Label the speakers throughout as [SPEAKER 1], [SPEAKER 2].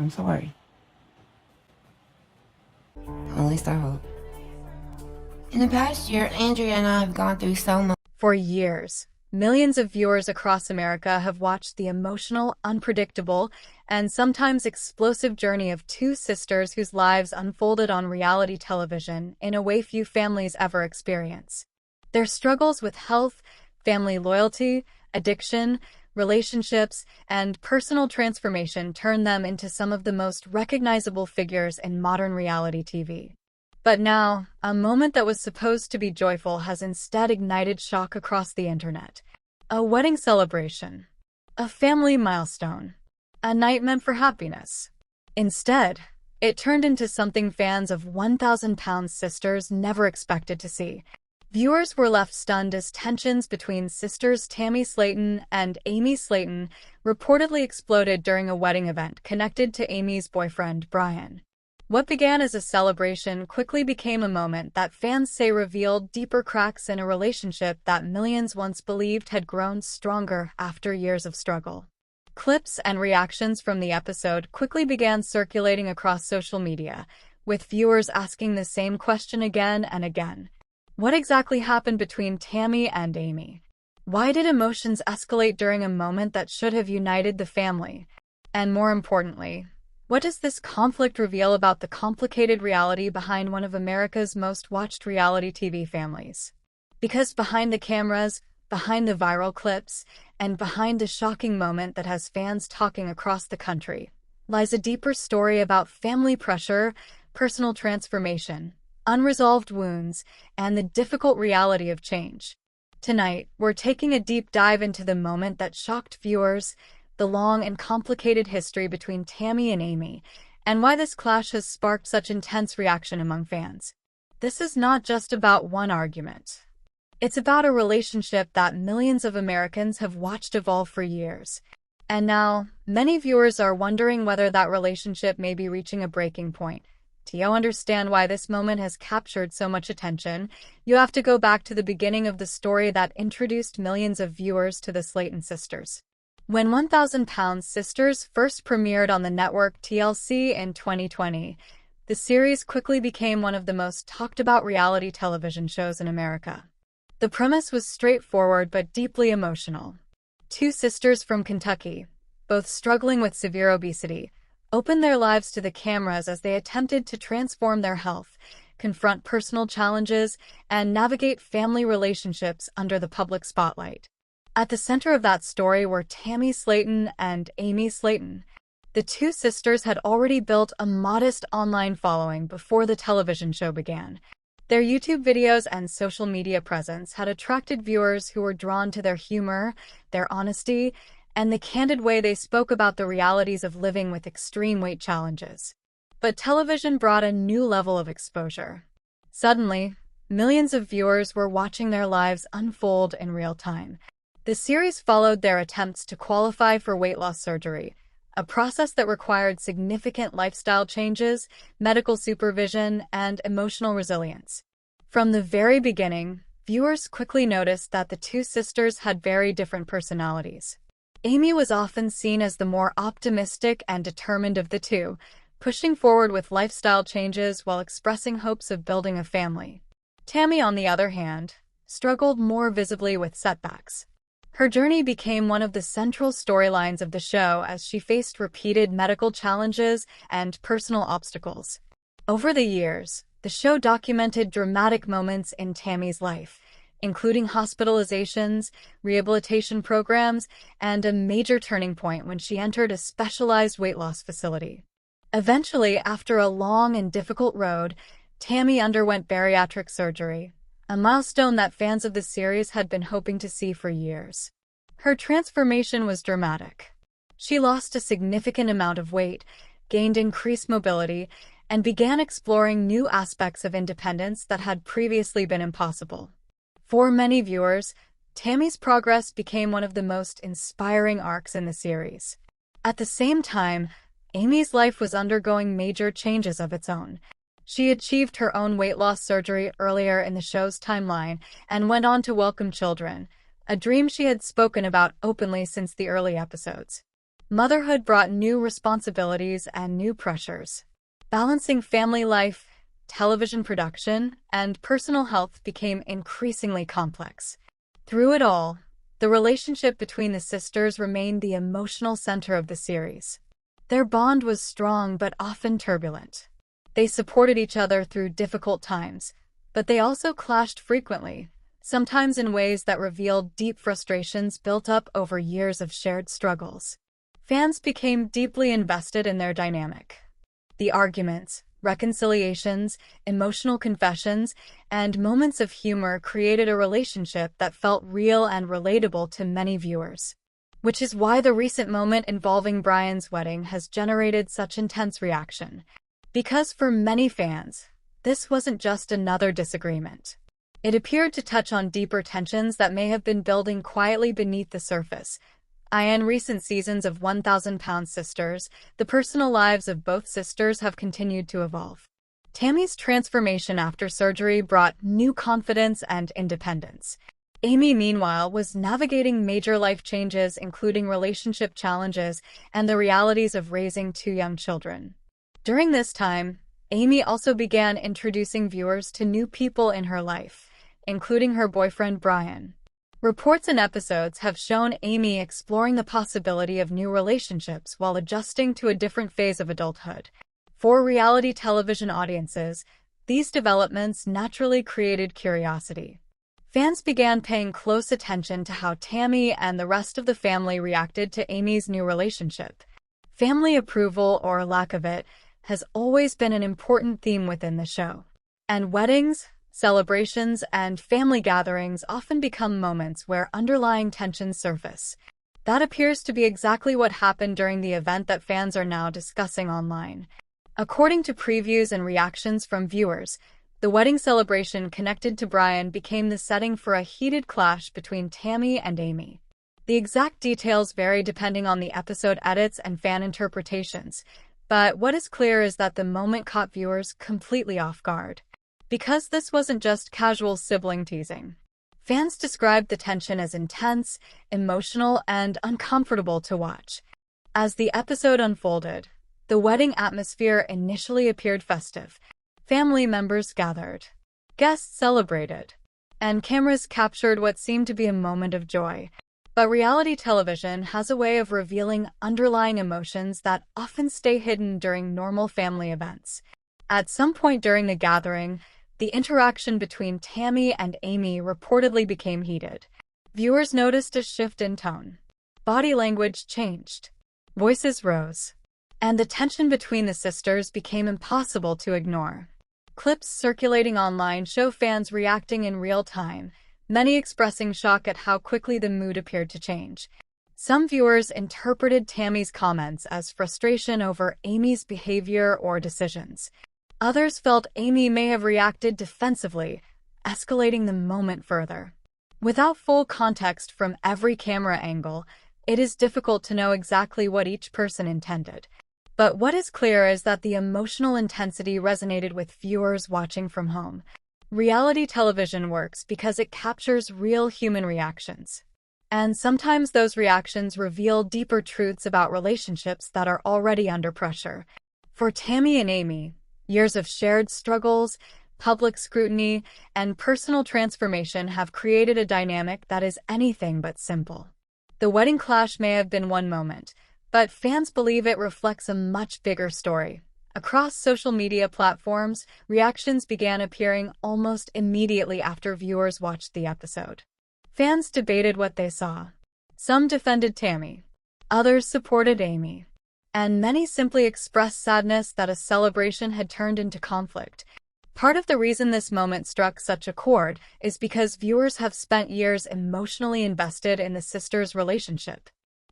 [SPEAKER 1] I'm sorry. At least I hope. In the past year, Andrea and I have gone through so much.
[SPEAKER 2] For years, millions of viewers across America have watched the emotional, unpredictable, and sometimes explosive journey of two sisters whose lives unfolded on reality television in a way few families ever experience. Their struggles with health, family loyalty, addiction, relationships, and personal transformation turn them into some of the most recognizable figures in modern reality TV. But now, a moment that was supposed to be joyful has instead ignited shock across the internet. A wedding celebration. A family milestone. A night meant for happiness. Instead, it turned into something fans of 1,000-pound sisters never expected to see. Viewers were left stunned as tensions between sisters Tammy Slayton and Amy Slayton reportedly exploded during a wedding event connected to Amy's boyfriend, Brian. What began as a celebration quickly became a moment that fans say revealed deeper cracks in a relationship that millions once believed had grown stronger after years of struggle. Clips and reactions from the episode quickly began circulating across social media, with viewers asking the same question again and again. What exactly happened between Tammy and Amy? Why did emotions escalate during a moment that should have united the family? And more importantly, what does this conflict reveal about the complicated reality behind one of America's most watched reality TV families? Because behind the cameras, behind the viral clips, and behind the shocking moment that has fans talking across the country, lies a deeper story about family pressure, personal transformation, unresolved wounds, and the difficult reality of change. Tonight, we're taking a deep dive into the moment that shocked viewers, the long and complicated history between Tammy and Amy, and why this clash has sparked such intense reaction among fans. This is not just about one argument. It's about a relationship that millions of Americans have watched evolve for years. And now, many viewers are wondering whether that relationship may be reaching a breaking point. To understand why this moment has captured so much attention, you have to go back to the beginning of the story that introduced millions of viewers to the Slayton sisters. When 1,000-Pound Sisters first premiered on the network TLC in 2020, the series quickly became one of the most talked-about reality television shows in America. The premise was straightforward but deeply emotional. Two sisters from Kentucky, both struggling with severe obesity, opened their lives to the cameras as they attempted to transform their health, confront personal challenges, and navigate family relationships under the public spotlight. At the center of that story were Tammy Slayton and Amy Slayton. The two sisters had already built a modest online following before the television show began. Their YouTube videos and social media presence had attracted viewers who were drawn to their humor, their honesty, and the candid way they spoke about the realities of living with extreme weight challenges. But television brought a new level of exposure. Suddenly, millions of viewers were watching their lives unfold in real time. The series followed their attempts to qualify for weight loss surgery, a process that required significant lifestyle changes, medical supervision, and emotional resilience. From the very beginning, viewers quickly noticed that the two sisters had very different personalities. Amy was often seen as the more optimistic and determined of the two, pushing forward with lifestyle changes while expressing hopes of building a family. Tammy, on the other hand, struggled more visibly with setbacks. Her journey became one of the central storylines of the show as she faced repeated medical challenges and personal obstacles. Over the years, the show documented dramatic moments in Tammy's life, including hospitalizations, rehabilitation programs, and a major turning point when she entered a specialized weight loss facility. Eventually, after a long and difficult road, Tammy underwent bariatric surgery, a milestone that fans of the series had been hoping to see for years. Her transformation was dramatic. She lost a significant amount of weight, gained increased mobility, and began exploring new aspects of independence that had previously been impossible. For many viewers, Tammy's progress became one of the most inspiring arcs in the series. At the same time, Amy's life was undergoing major changes of its own. She achieved her own weight loss surgery earlier in the show's timeline and went on to welcome children, a dream she had spoken about openly since the early episodes. Motherhood brought new responsibilities and new pressures. Balancing family life, television production, and personal health became increasingly complex. Through it all, the relationship between the sisters remained the emotional center of the series. Their bond was strong but often turbulent. They supported each other through difficult times, but they also clashed frequently, sometimes in ways that revealed deep frustrations built up over years of shared struggles. Fans became deeply invested in their dynamic. The arguments, reconciliations, emotional confessions, and moments of humor created a relationship that felt real and relatable to many viewers. Which is why the recent moment involving Brian's wedding has generated such intense reaction. Because for many fans, this wasn't just another disagreement. It appeared to touch on deeper tensions that may have been building quietly beneath the surface. In recent seasons of 1,000-Pound Sisters, the personal lives of both sisters have continued to evolve. Tammy's transformation after surgery brought new confidence and independence. Amy, meanwhile, was navigating major life changes, including relationship challenges and the realities of raising two young children. During this time, Amy also began introducing viewers to new people in her life, including her boyfriend Brian. Reports and episodes have shown Amy exploring the possibility of new relationships while adjusting to a different phase of adulthood. For reality television audiences, these developments naturally created curiosity. Fans began paying close attention to how Tammy and the rest of the family reacted to Amy's new relationship. Family approval, or lack of it, has always been an important theme within the show. And weddings, celebrations, and family gatherings often become moments where underlying tensions surface. That appears to be exactly what happened during the event that fans are now discussing online. According to previews and reactions from viewers, the wedding celebration connected to Brian became the setting for a heated clash between Tammy and Amy. The exact details vary depending on the episode edits and fan interpretations, but what is clear is that the moment caught viewers completely off guard. Because this wasn't just casual sibling teasing. Fans described the tension as intense, emotional, and uncomfortable to watch. As the episode unfolded, the wedding atmosphere initially appeared festive. Family members gathered, guests celebrated, and cameras captured what seemed to be a moment of joy. But reality television has a way of revealing underlying emotions that often stay hidden during normal family events. At some point during the gathering, the interaction between Tammy and Amy reportedly became heated. Viewers noticed a shift in tone. Body language changed. Voices rose. And the tension between the sisters became impossible to ignore. Clips circulating online show fans reacting in real time, many expressing shock at how quickly the mood appeared to change. Some viewers interpreted Tammy's comments as frustration over Amy's behavior or decisions. Others felt Amy may have reacted defensively, escalating the moment further. Without full context from every camera angle, it is difficult to know exactly what each person intended. But what is clear is that the emotional intensity resonated with viewers watching from home. Reality television works because it captures real human reactions. And sometimes those reactions reveal deeper truths about relationships that are already under pressure. For Tammy and Amy, years of shared struggles, public scrutiny, and personal transformation have created a dynamic that is anything but simple. The wedding clash may have been one moment, but fans believe it reflects a much bigger story. Across social media platforms, reactions began appearing almost immediately after viewers watched the episode. Fans debated what they saw. Some defended Tammy. Others supported Amy. And many simply expressed sadness that a celebration had turned into conflict. Part of the reason this moment struck such a chord is because viewers have spent years emotionally invested in the sisters' relationship.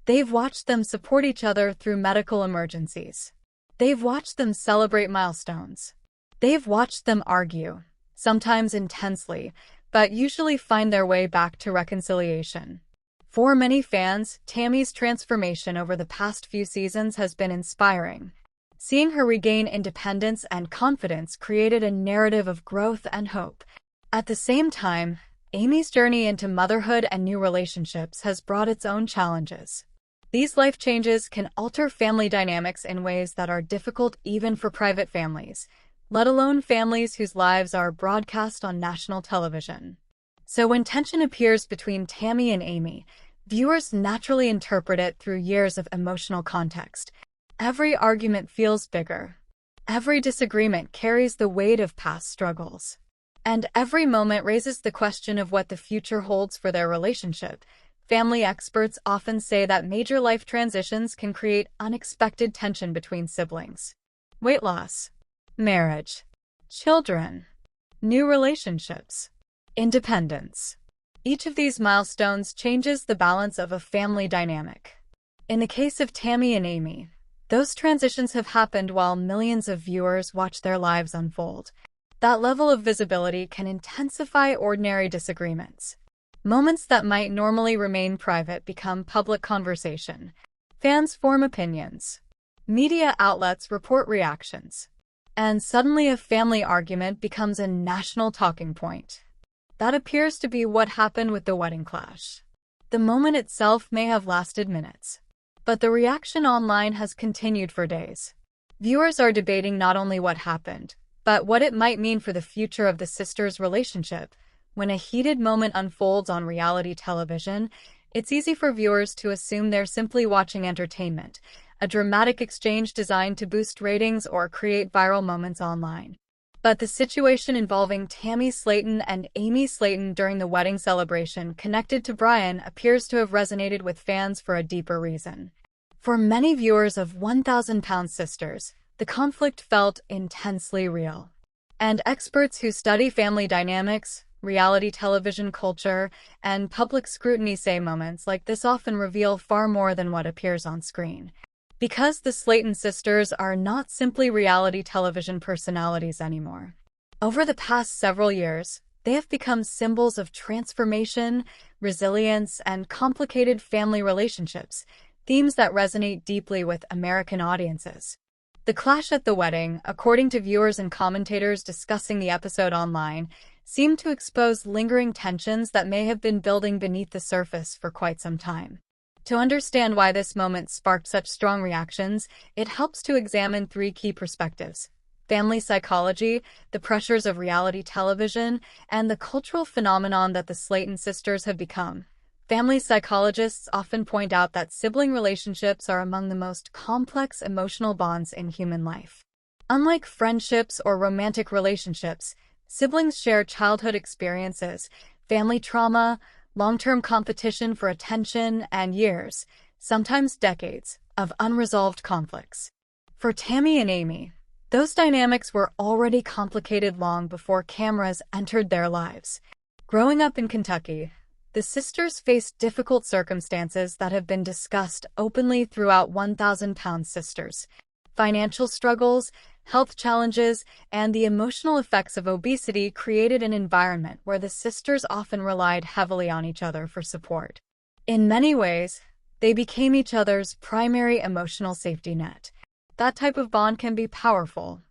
[SPEAKER 2] They've watched them support each other through medical emergencies. They've watched them celebrate milestones. They've watched them argue, sometimes intensely, but usually find their way back to reconciliation. For many fans, Tammy's transformation over the past few seasons has been inspiring. Seeing her regain independence and confidence created a narrative of growth and hope. At the same time, Amy's journey into motherhood and new relationships has brought its own challenges. These life changes can alter family dynamics in ways that are difficult even for private families, let alone families whose lives are broadcast on national television. So when tension appears between Tammy and Amy, viewers naturally interpret it through years of emotional context. Every argument feels bigger. Every disagreement carries the weight of past struggles. And every moment raises the question of what the future holds for their relationship. Family experts often say that major life transitions can create unexpected tension between siblings. Weight loss, marriage, children, new relationships, independence. Each of these milestones changes the balance of a family dynamic. In the case of Tammy and Amy, those transitions have happened while millions of viewers watch their lives unfold. That level of visibility can intensify ordinary disagreements. Moments that might normally remain private become public conversation. Fans form opinions. Media outlets report reactions. And suddenly a family argument becomes a national talking point. That appears to be what happened with the wedding clash. The moment itself may have lasted minutes, but the reaction online has continued for days. Viewers are debating not only what happened, but what it might mean for the future of the sisters' relationship. When a heated moment unfolds on reality television, it's easy for viewers to assume they're simply watching entertainment, a dramatic exchange designed to boost ratings or create viral moments online. But the situation involving Tammy Slaton and Amy Slaton during the wedding celebration connected to Brian appears to have resonated with fans for a deeper reason. For many viewers of 1,000-Pound Sisters, the conflict felt intensely real. And experts who study family dynamics, reality television culture, and public scrutiny say moments like this often reveal far more than what appears on screen. Because the Slaton sisters are not simply reality television personalities anymore. Over the past several years, they have become symbols of transformation, resilience, and complicated family relationships, themes that resonate deeply with American audiences. The clash at the wedding, according to viewers and commentators discussing the episode online, seemed to expose lingering tensions that may have been building beneath the surface for quite some time. To understand why this moment sparked such strong reactions, it helps to examine three key perspectives: family psychology, the pressures of reality television, and the cultural phenomenon that the Slaton sisters have become. Family psychologists often point out that sibling relationships are among the most complex emotional bonds in human life. Unlike friendships or romantic relationships, siblings share childhood experiences, family trauma, long-term competition for attention, and years, sometimes decades, of unresolved conflicts. For Tammy and Amy, those dynamics were already complicated long before cameras entered their lives. Growing up in Kentucky, the sisters faced difficult circumstances that have been discussed openly throughout 1,000-Pound Sisters. Financial struggles, health challenges, and the emotional effects of obesity created an environment where the sisters often relied heavily on each other for support. In many ways, they became each other's primary emotional safety net. That type of bond can be powerful,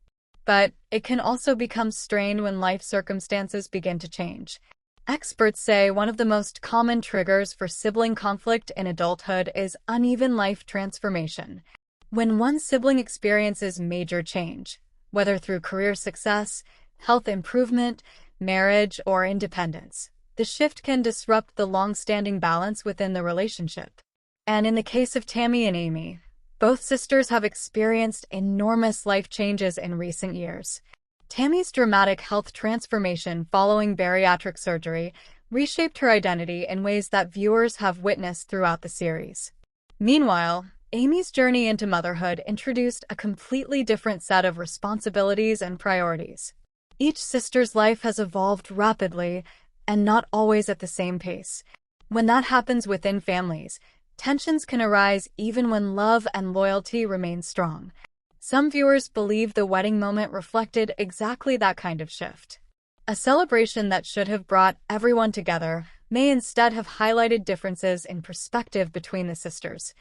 [SPEAKER 2] but it can also become strained when life circumstances begin to change. Experts say one of the most common triggers for sibling conflict in adulthood is uneven life transformation. When one sibling experiences major change, whether through career success, health improvement, marriage, or independence, the shift can disrupt the long-standing balance within the relationship. And in the case of Tammy and Amy, both sisters have experienced enormous life changes in recent years. Tammy's dramatic health transformation following bariatric surgery reshaped her identity in ways that viewers have witnessed throughout the series. Meanwhile, Amy's journey into motherhood introduced a completely different set of responsibilities and priorities. Each sister's life has evolved rapidly, and not always at the same pace. When that happens within families, tensions can arise even when love and loyalty remain strong. Some viewers believe the wedding moment reflected exactly that kind of shift. A celebration that should have brought everyone together may instead have highlighted differences in perspective between the sisters.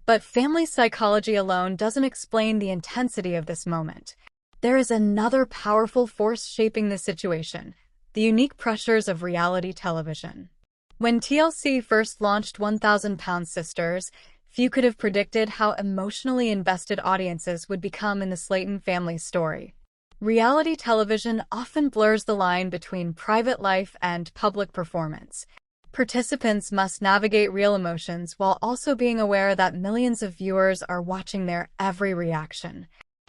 [SPEAKER 2] But family psychology alone doesn't explain the intensity of this moment. There is another powerful force shaping the situation: the unique pressures of reality television. When TLC first launched 1,000-Pound Sisters, Few could have predicted how emotionally invested audiences would become in the Slayton family's story. Reality television often blurs the line between private life and public performance. Participants must navigate real emotions while also being aware that millions of viewers are watching their every reaction.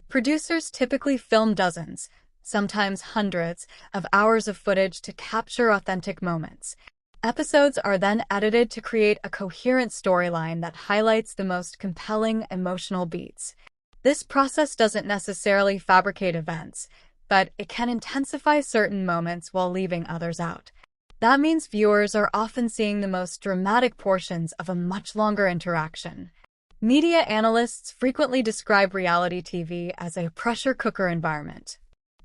[SPEAKER 2] Producers typically film dozens, sometimes hundreds, of hours of footage to capture authentic moments. Episodes are then edited to create a coherent storyline that highlights the most compelling emotional beats. This process doesn't necessarily fabricate events, but it can intensify certain moments while leaving others out. That means viewers are often seeing the most dramatic portions of a much longer interaction. Media analysts frequently describe reality TV as a pressure cooker environment.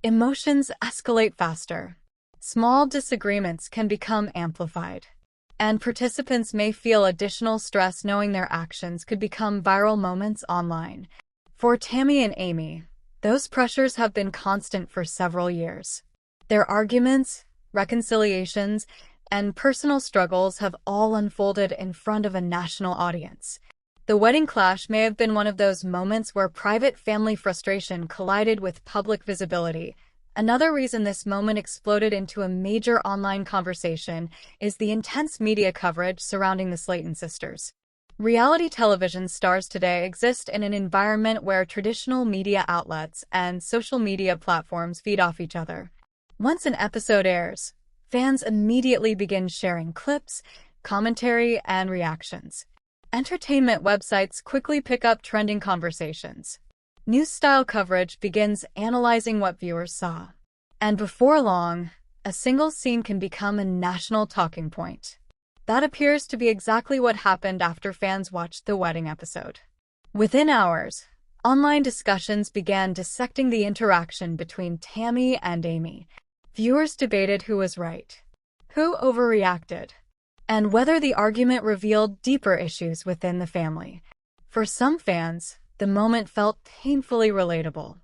[SPEAKER 2] Emotions escalate faster. Small disagreements can become amplified, and participants may feel additional stress knowing their actions could become viral moments online. For Tammy and Amy, those pressures have been constant for several years. Their arguments, reconciliations, and personal struggles have all unfolded in front of a national audience. The wedding clash may have been one of those moments where private family frustration collided with public visibility. Another reason this moment exploded into a major online conversation is the intense media coverage surrounding the Slayton sisters. Reality television stars today exist in an environment where traditional media outlets and social media platforms feed off each other. Once an episode airs, fans immediately begin sharing clips, commentary, and reactions. Entertainment websites quickly pick up trending conversations. News-style coverage begins analyzing what viewers saw. And before long, a single scene can become a national talking point. That appears to be exactly what happened after fans watched the wedding episode. Within hours, online discussions began dissecting the interaction between Tammy and Amy. Viewers debated who was right, who overreacted, and whether the argument revealed deeper issues within the family. For some fans, the moment felt painfully relatable.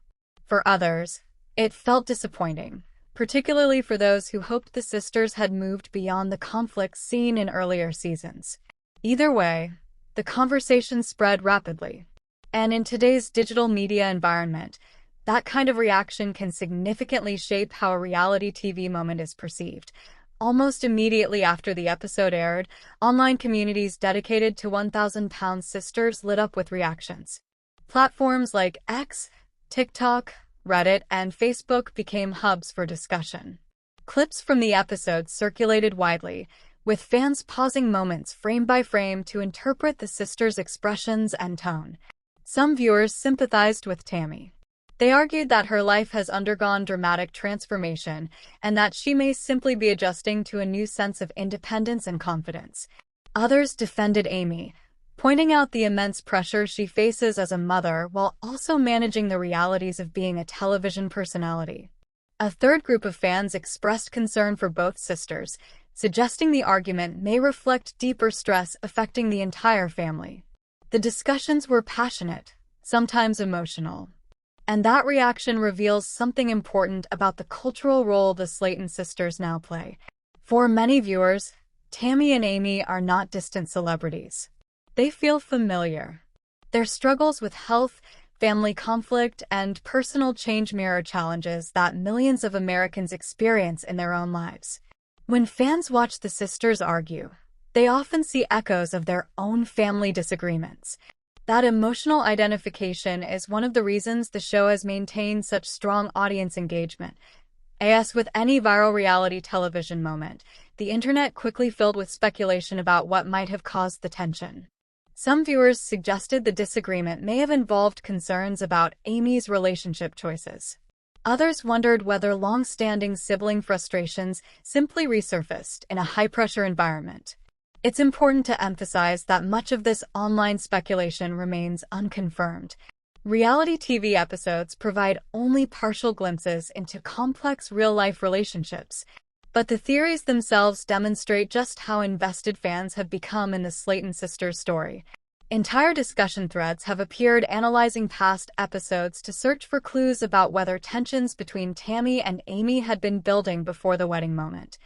[SPEAKER 2] For others, it felt disappointing, particularly for those who hoped the sisters had moved beyond the conflicts seen in earlier seasons. Either way, the conversation spread rapidly. And in today's digital media environment, that kind of reaction can significantly shape how a reality TV moment is perceived. Almost immediately after the episode aired, online communities dedicated to 1,000-pound sisters lit up with reactions. Platforms like X, TikTok, Reddit, and Facebook became hubs for discussion. Clips from the episode circulated widely, with fans pausing moments frame by frame to interpret the sisters' expressions and tone. Some viewers sympathized with Tammy. They argued that her life has undergone dramatic transformation and that she may simply be adjusting to a new sense of independence and confidence. Others defended Amy, pointing out the immense pressure she faces as a mother while also managing the realities of being a television personality. A third group of fans expressed concern for both sisters, suggesting the argument may reflect deeper stress affecting the entire family. The discussions were passionate, sometimes emotional. And that reaction reveals something important about the cultural role the Slayton sisters now play. For many viewers, Tammy and Amy are not distant celebrities. They feel familiar. Their struggles with health, family conflict, and personal change mirror challenges that millions of Americans experience in their own lives. When fans watch the sisters argue, they often see echoes of their own family disagreements. That emotional identification is one of the reasons the show has maintained such strong audience engagement. As with any viral reality television moment, the internet quickly filled with speculation about what might have caused the tension. Some viewers suggested the disagreement may have involved concerns about Amy's relationship choices. Others wondered whether long-standing sibling frustrations simply resurfaced in a high-pressure environment. It's important to emphasize that much of this online speculation remains unconfirmed. Reality TV episodes provide only partial glimpses into complex real-life relationships, but the theories themselves demonstrate just how invested fans have become in the Slayton sisters' story. Entire discussion threads have appeared analyzing past episodes to search for clues about whether tensions between Tammy and Amy had been building before the wedding moment.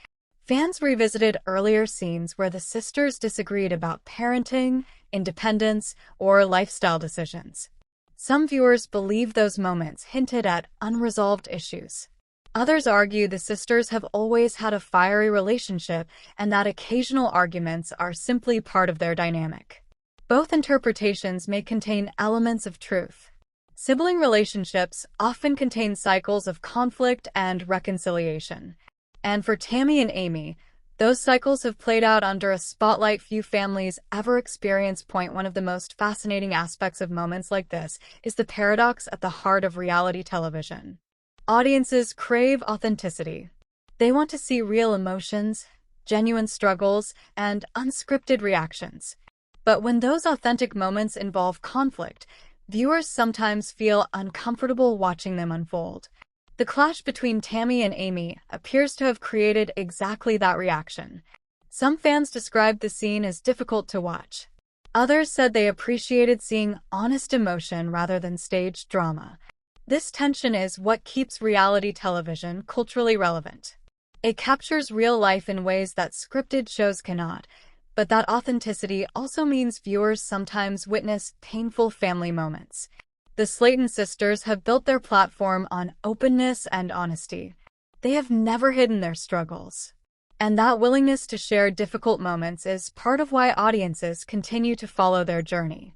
[SPEAKER 2] Fans revisited earlier scenes where the sisters disagreed about parenting, independence, or lifestyle decisions. Some viewers believe those moments hinted at unresolved issues. Others argue the sisters have always had a fiery relationship and that occasional arguments are simply part of their dynamic. Both interpretations may contain elements of truth. Sibling relationships often contain cycles of conflict and reconciliation. And for Tammy and Amy, those cycles have played out under a spotlight few families ever experience. One of the most fascinating aspects of moments like this is the paradox at the heart of reality television. Audiences crave authenticity. They want to see real emotions, genuine struggles, and unscripted reactions. But when those authentic moments involve conflict, viewers sometimes feel uncomfortable watching them unfold. The clash between Tammy and Amy appears to have created exactly that reaction. Some fans described the scene as difficult to watch. Others said they appreciated seeing honest emotion rather than staged drama. This tension is what keeps reality television culturally relevant. It captures real life in ways that scripted shows cannot, but that authenticity also means viewers sometimes witness painful family moments. The Slayton sisters have built their platform on openness and honesty. They have never hidden their struggles. And that willingness to share difficult moments is part of why audiences continue to follow their journey.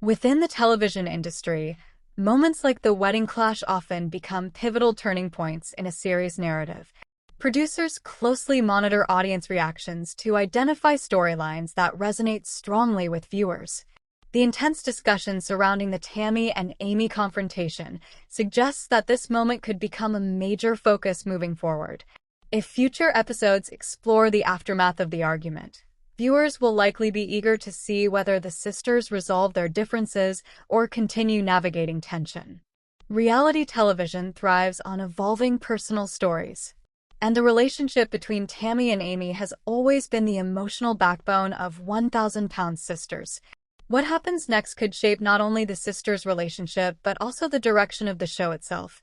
[SPEAKER 2] Within the television industry, moments like the wedding clash often become pivotal turning points in a series narrative. Producers closely monitor audience reactions to identify storylines that resonate strongly with viewers. The intense discussion surrounding the Tammy and Amy confrontation suggests that this moment could become a major focus moving forward. If future episodes explore the aftermath of the argument, viewers will likely be eager to see whether the sisters resolve their differences or continue navigating tension. Reality television thrives on evolving personal stories, and the relationship between Tammy and Amy has always been the emotional backbone of 1,000-Pound Sisters. What happens next could shape not only the sisters' relationship, but also the direction of the show itself.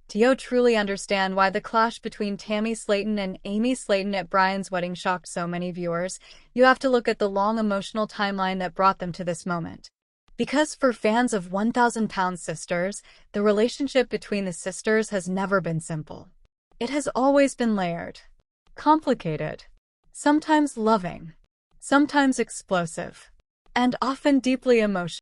[SPEAKER 2] Do you truly understand why the clash between Tammy Slayton and Amy Slayton at Brian's wedding shocked so many viewers? You have to look at the long emotional timeline that brought them to this moment. Because for fans of 1,000-Pound Sisters, the relationship between the sisters has never been simple. It has always been layered, complicated, sometimes loving, sometimes explosive, and often deeply emotional.